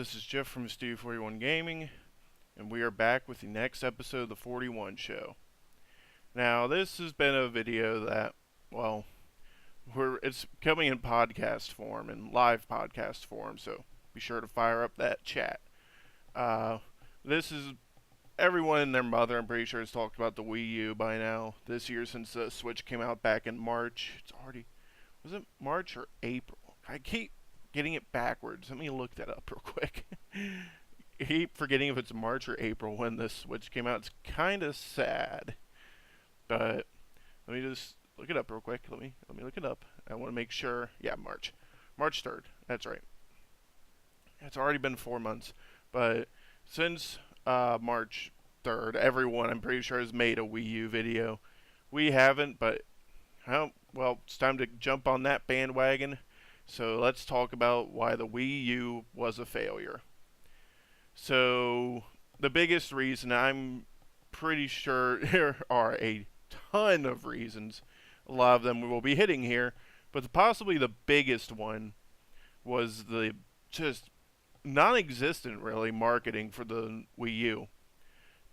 this is Jeff from Studio 41 Gaming, and we are back with the next episode of the 41 Show. Now, this has been a video that, well, it's coming in podcast form, in live podcast form, so be sure to fire up that chat. This is, everyone and their mother, I'm pretty sure, has talked about the Wii U by now. This year, since the Switch came out back in March, it's already, was it March or April? I keep getting it backwards. Let me look that up real quick. I keep forgetting if it's March or April when this Switch came out. It's kind of sad. But let me just look it up real quick. Let me look it up. I want to make sure. Yeah, March 3rd. That's right. It's already been 4 months. But since March 3rd, everyone, I'm pretty sure, has made a Wii U video. We haven't, but well, it's time to jump on that bandwagon. So let's talk about why the Wii U was a failure. So the biggest reason, I'm pretty sure there are a ton of reasons, a lot of them we will be hitting here, but possibly the biggest one was the just non-existent, really, marketing for the Wii U.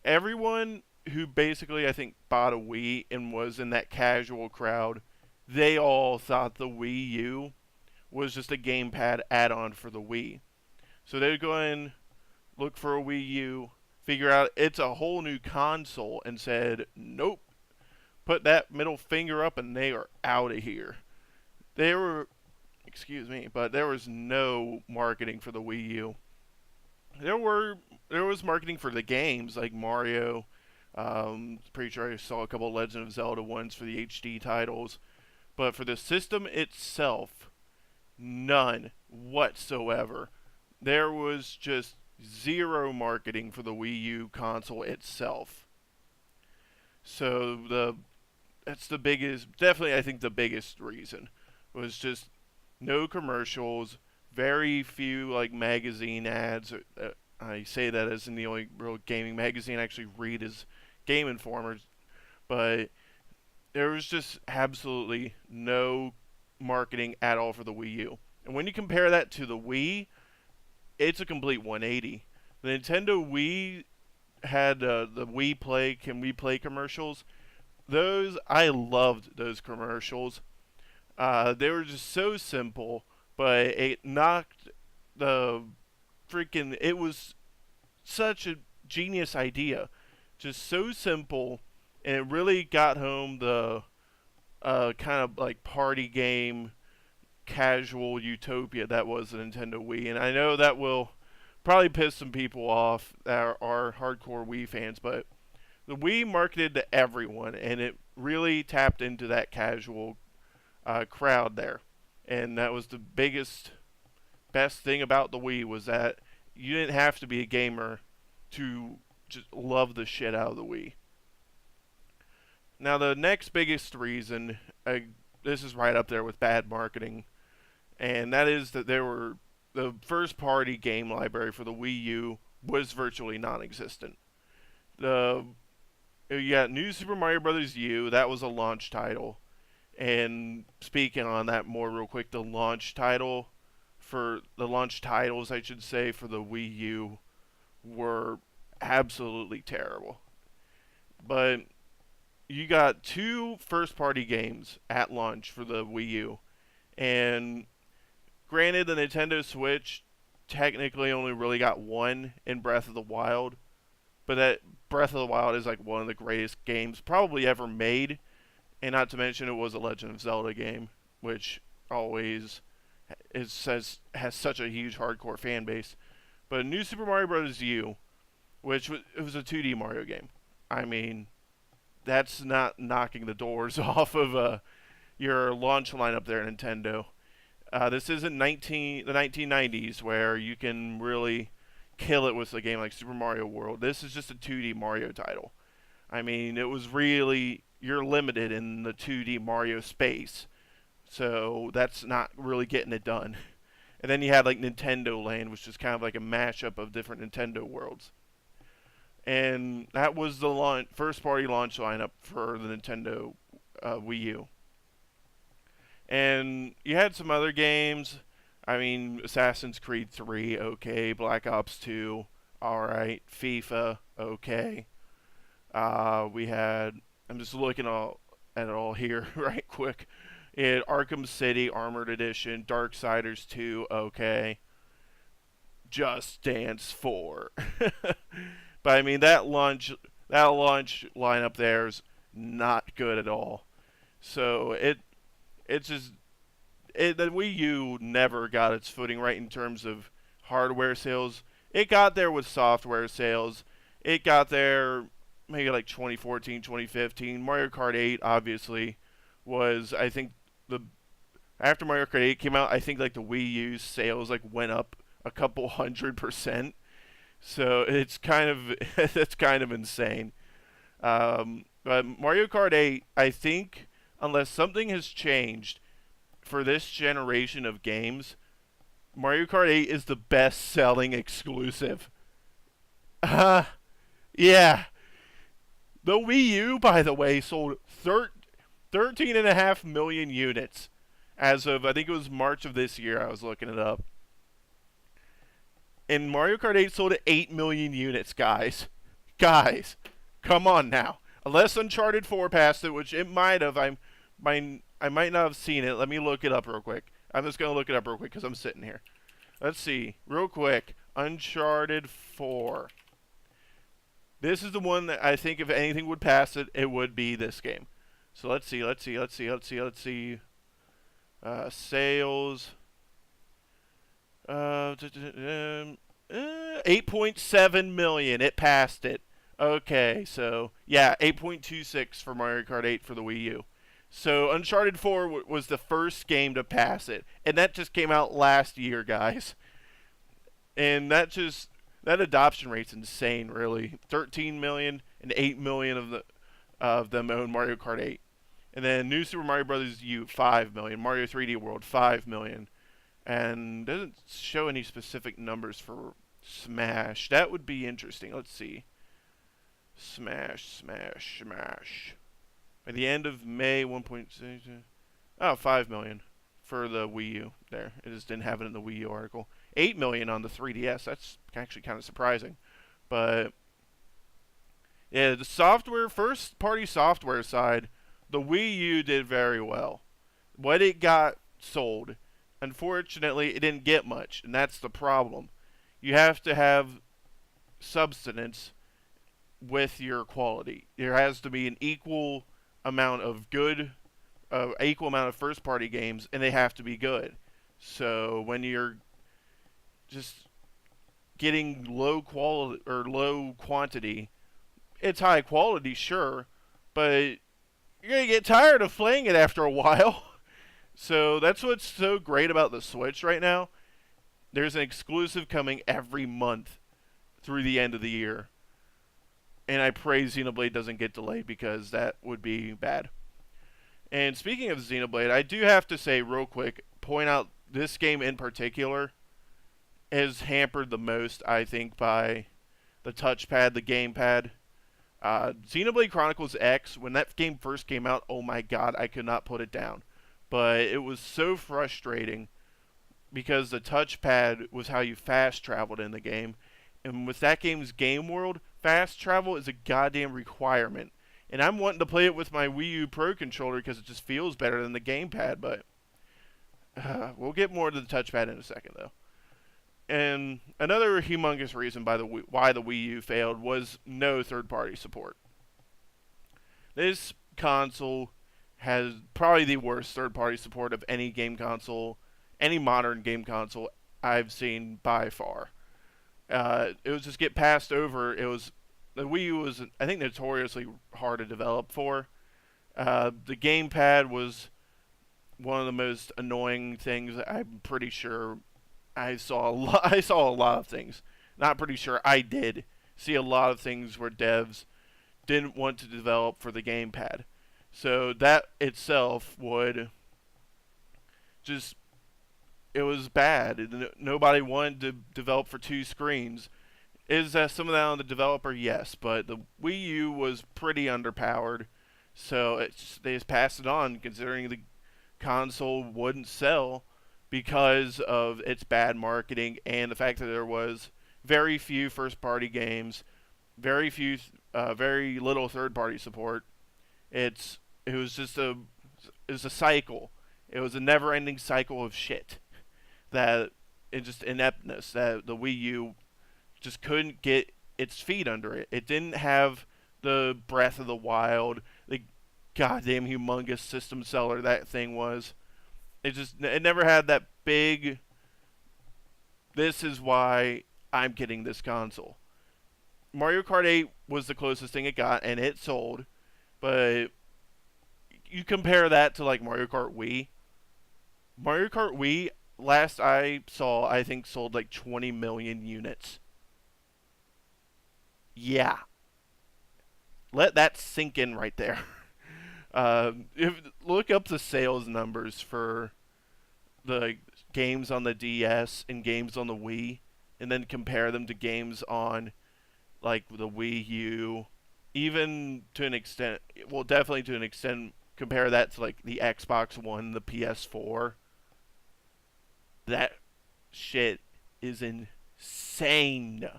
Everyone who basically, I think, bought a Wii and was in that casual crowd, they all thought the Wii U was just a gamepad add-on for the Wii. So they'd go in, look for a Wii U, figure out it's a whole new console, and said, nope, put that middle finger up and they are out of here. But there was no marketing for the Wii U. There was marketing for the games, like Mario. Pretty sure I saw a couple of Legend of Zelda ones for the HD titles. But for the system itself, none whatsoever. There was just zero marketing for the Wii U console itself. So that's the biggest, definitely I think the biggest reason, was just no commercials, very few like magazine ads. I say that as in the only real gaming magazine I actually read is Game Informer, but there was just absolutely no marketing at all for the Wii U. And when you compare that to the Wii, it's a complete 180. The Nintendo Wii had the Wii Play, Can We Play commercials. Those, I loved those commercials. They were just so simple, but it knocked it was such a genius idea. Just so simple, and it really got home the kind of like party game, casual utopia that was the Nintendo Wii. And I know that will probably piss some people off that are hardcore Wii fans, but the Wii marketed to everyone, and it really tapped into that casual crowd there. And that was the best thing about the Wii, was that you didn't have to be a gamer to just love the shit out of the Wii. Now, the next biggest reason, this is right up there with bad marketing, and that is that the first party game library for the Wii U was virtually non-existent. You got New Super Mario Bros. U, that was a launch title. And speaking on that more real quick, the launch titles, I should say, for the Wii U were absolutely terrible. But you got two first-party games at launch for the Wii U, and granted, the Nintendo Switch technically only really got one in Breath of the Wild, but that Breath of the Wild is like one of the greatest games probably ever made, and not to mention it was a Legend of Zelda game, which always has such a huge hardcore fan base. But New Super Mario Bros. U, it was a 2D Mario game. I mean, that's not knocking the doors off of your launch lineup there, Nintendo. This isn't the 1990s where you can really kill it with a game like Super Mario World. This is just a 2D Mario title. I mean, it was really, you're limited in the 2D Mario space, so that's not really getting it done. And then you had like Nintendo Land, which is kind of like a mashup of different Nintendo worlds. And that was the first party launch lineup for the Nintendo Wii U. And you had some other games. I mean, Assassin's Creed 3, okay. Black Ops 2, alright. FIFA, okay. We had, I'm just looking at it all here right quick. It Arkham City Armored Edition, Darksiders 2, okay. Just Dance 4. But I mean that launch lineup there is not good at all. So it's just the Wii U never got its footing right in terms of hardware sales. It got there with software sales. It got there maybe like 2014, 2015. Mario Kart 8 obviously was, I think, the after Mario Kart 8 came out, I think like the Wii U sales like went up a couple 100%. So it's kind of that's kind of insane. But Mario Kart 8, I think, unless something has changed for this generation of games, Mario Kart 8 is the best-selling exclusive. Yeah. The Wii U, by the way, sold 13.5 million units as of, I think it was March of this year. I was looking it up. And Mario Kart 8 sold at 8 million units, guys. Guys, come on now. Unless Uncharted 4 passed it, which it might have. I might not have seen it. Let me look it up real quick. I'm just going to look it up real quick because I'm sitting here. Let's see. Real quick. Uncharted 4. This is the one that I think if anything would pass it, it would be this game. So let's see. Sales. 8.7 million. It passed it. Okay, so yeah, 8.26 for Mario Kart 8 for the Wii U. So Uncharted 4 was the first game to pass it, and that just came out last year, guys. And that adoption rate's insane, really. 13 million and 8 million of them own Mario Kart 8. And then New Super Mario Bros. U 5 million, Mario 3D World 5 million. And doesn't show any specific numbers for Smash. That would be interesting. Let's see. Smash. At the end of May, 1.6. Oh, 5 million for the Wii U. There, it just didn't have it in the Wii U article. 8 million on the 3DS. That's actually kind of surprising, but yeah, the software, first-party software side, the Wii U did very well. What it got sold, unfortunately, it didn't get much, and that's the problem. You have to have substance with your quality. There has to be an equal amount of equal amount of first-party games, and they have to be good. So when you're just getting low quality or low quantity, it's high quality, sure, but you're gonna get tired of playing it after a while. So that's what's so great about the Switch right now. There's an exclusive coming every month through the end of the year. And I pray Xenoblade doesn't get delayed because that would be bad. And speaking of Xenoblade, I do have to say real quick, point out this game in particular is hampered the most, I think, by the touchpad, the gamepad. Xenoblade Chronicles X, when that game first came out, oh my god, I could not put it down. But it was so frustrating because the touchpad was how you fast traveled in the game. And with that game's game world, fast travel is a goddamn requirement. And I'm wanting to play it with my Wii U Pro controller because it just feels better than the gamepad, but we'll get more to the touchpad in a second, though. And another humongous reason why the Wii U failed was no third-party support. This console has probably the worst third-party support of any game console, any modern game console I've seen by far. It was just get passed over. The Wii U was, I think, notoriously hard to develop for. The gamepad was one of the most annoying things. I'm pretty sure I saw a lot of things. Not pretty sure I did see a lot of things where devs didn't want to develop for the gamepad. So that itself would just, it was bad. Nobody wanted to develop for two screens. Is some of that on the developer? Yes, but the Wii U was pretty underpowered, so they just passed it on, considering the console wouldn't sell because of its bad marketing and the fact that there was very few first-party games, very little third-party support. It was just it was a cycle. It was a never-ending cycle of shit that it just ineptness that the Wii U just couldn't get its feet under it. It didn't have the Breath of the Wild, the goddamn humongous system seller that thing was. It never had that big. This is why I'm getting this console. Mario Kart 8 was the closest thing it got, and it sold. But you compare that to like Mario Kart Wii. Mario Kart Wii, last I saw, I think sold like 20 million units. Yeah, let that sink in right there. Look up the sales numbers for the games on the DS and games on the Wii, and then compare them to games on like the Wii U, even to an extent. Well, definitely to an extent. Compare that to like the Xbox One, the PS4. That shit is insane.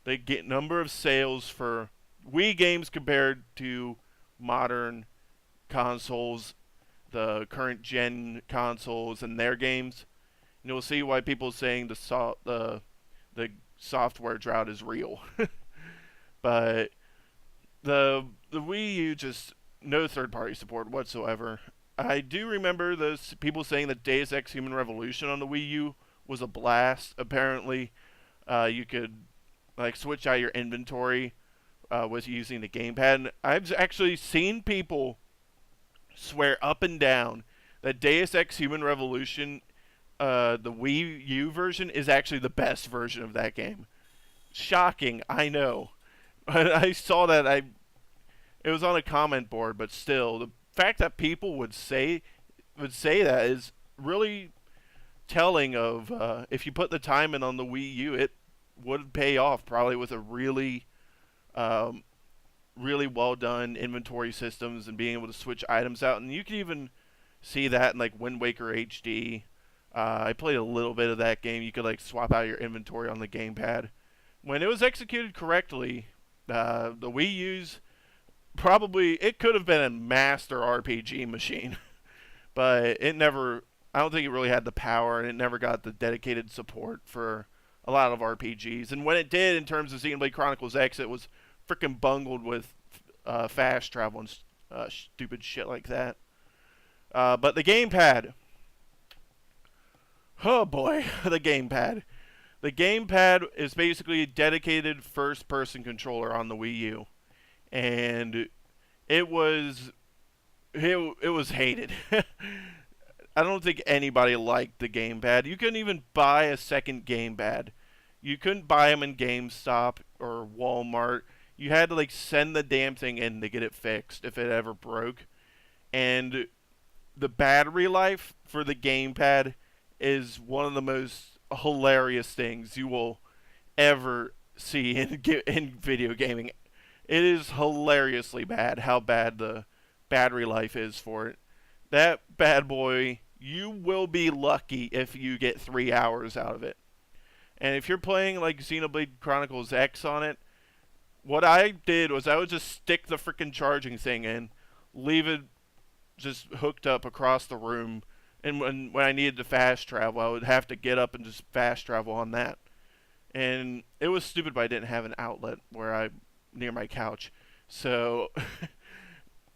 They get number of sales for Wii games compared to modern consoles, the current gen consoles and their games. And you'll see why people are saying the software drought is real. But the Wii U just no third party support whatsoever. I do remember those people saying that Deus Ex Human Revolution on the Wii U was a blast. Apparently, you could like switch out your inventory with using the gamepad. I've actually seen people swear up and down that Deus Ex Human Revolution, the Wii U version, is actually the best version of that game. Shocking, I know. I saw that. It was on a comment board, but still, the fact that people would say that is really telling of if you put the time in on the Wii U, it would pay off probably with a really really well done inventory systems and being able to switch items out. And you can even see that in like Wind Waker HD. I played a little bit of that game. You could like swap out your inventory on the gamepad. When it was executed correctly, the Wii U's probably it could have been a master RPG machine, but it never. I don't think it really had the power, and it never got the dedicated support for a lot of RPGs. And when it did, in terms of Xenoblade Chronicles X, it was freaking bungled with fast travel and stupid shit like that. But the gamepad. Oh boy, the gamepad. The gamepad is basically a dedicated first-person controller on the Wii U, and it was hated. I don't think anybody liked the gamepad. You couldn't even buy a second gamepad. You couldn't buy them in GameStop or Walmart. You had to like send the damn thing in to get it fixed if it ever broke. And the battery life for the gamepad is one of the most hilarious things you will ever see in video gaming. It is hilariously bad how bad the battery life is for it. That bad boy, you will be lucky if you get 3 hours out of it. And if you're playing like Xenoblade Chronicles X on it, what I did was I would just stick the freaking charging thing in, leave it just hooked up across the room, and when I needed to fast travel, I would have to get up and just fast travel on that. And it was stupid, but I didn't have an outlet near my couch. So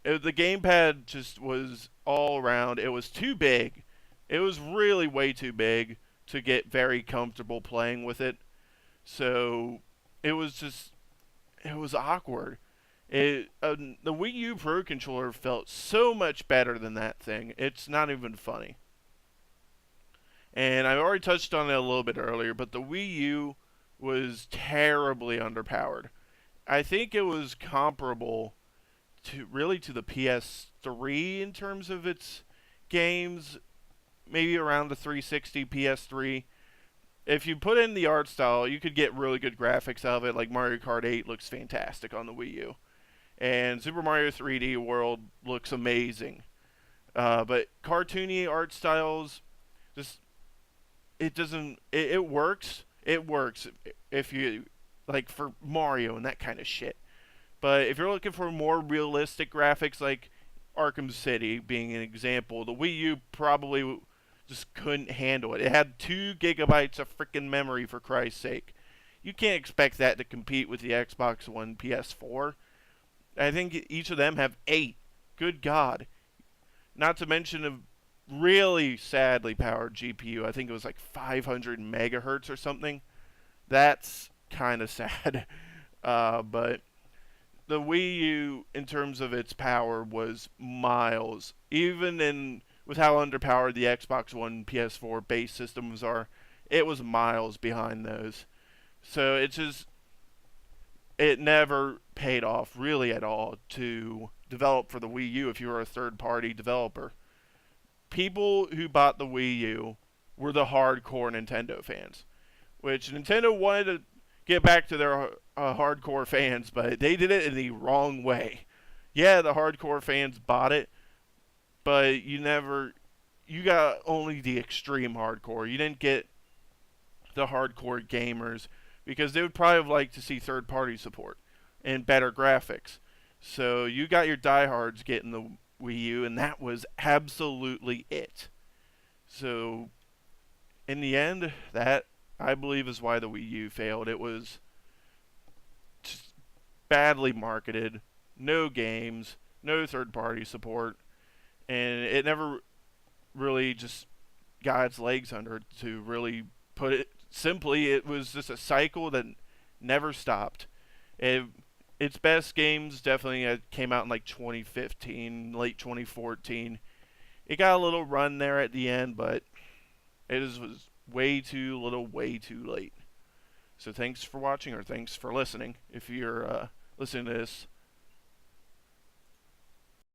the gamepad just was all around. It was too big. It was really way too big to get very comfortable playing with it. So it was awkward. The Wii U Pro Controller felt so much better than that thing. It's not even funny. And I already touched on it a little bit earlier, but the Wii U was terribly underpowered. I think it was comparable to the PS3 in terms of its games, maybe around the 360 PS3. If you put in the art style, you could get really good graphics out of it. Like Mario Kart 8 looks fantastic on the Wii U. And Super Mario 3D World looks amazing. But cartoony art styles, Just it doesn't. It works. It works if you like for Mario and that kind of shit. But if you're looking for more realistic graphics, like Arkham City being an example, the Wii U probably just couldn't handle it. It had 2 gigabytes of freaking memory, for Christ's sake. You can't expect that to compete with the Xbox One, PS4. I think each of them have 8. Good God. Not to mention a really sadly powered GPU. I think it was like 500 megahertz or something. That's kind of sad. But the Wii U, in terms of its power, was miles. Even in with how underpowered the Xbox One, PS4 base systems are, it was miles behind those. So it never paid off really at all to develop for the Wii U if you were a third-party developer. People who bought the Wii U were the hardcore Nintendo fans, which Nintendo wanted to get back to their hardcore fans, but they did it in the wrong way. Yeah, the hardcore fans bought it, but you got only the extreme hardcore. You didn't get the hardcore gamers because they would probably have liked to see third-party support and better graphics. So you got your diehards getting the Wii U, and that was absolutely it. So in the end, that I believe is why the Wii U failed. It was just badly marketed, no games, no third-party support, and it never really just got its legs under it. To really put it simply, it was just a cycle that never stopped. Its best games definitely came out in like 2015, late 2014. It got a little run there at the end, but was way too little, way too late. So thanks for watching, or thanks for listening. If you're listening to this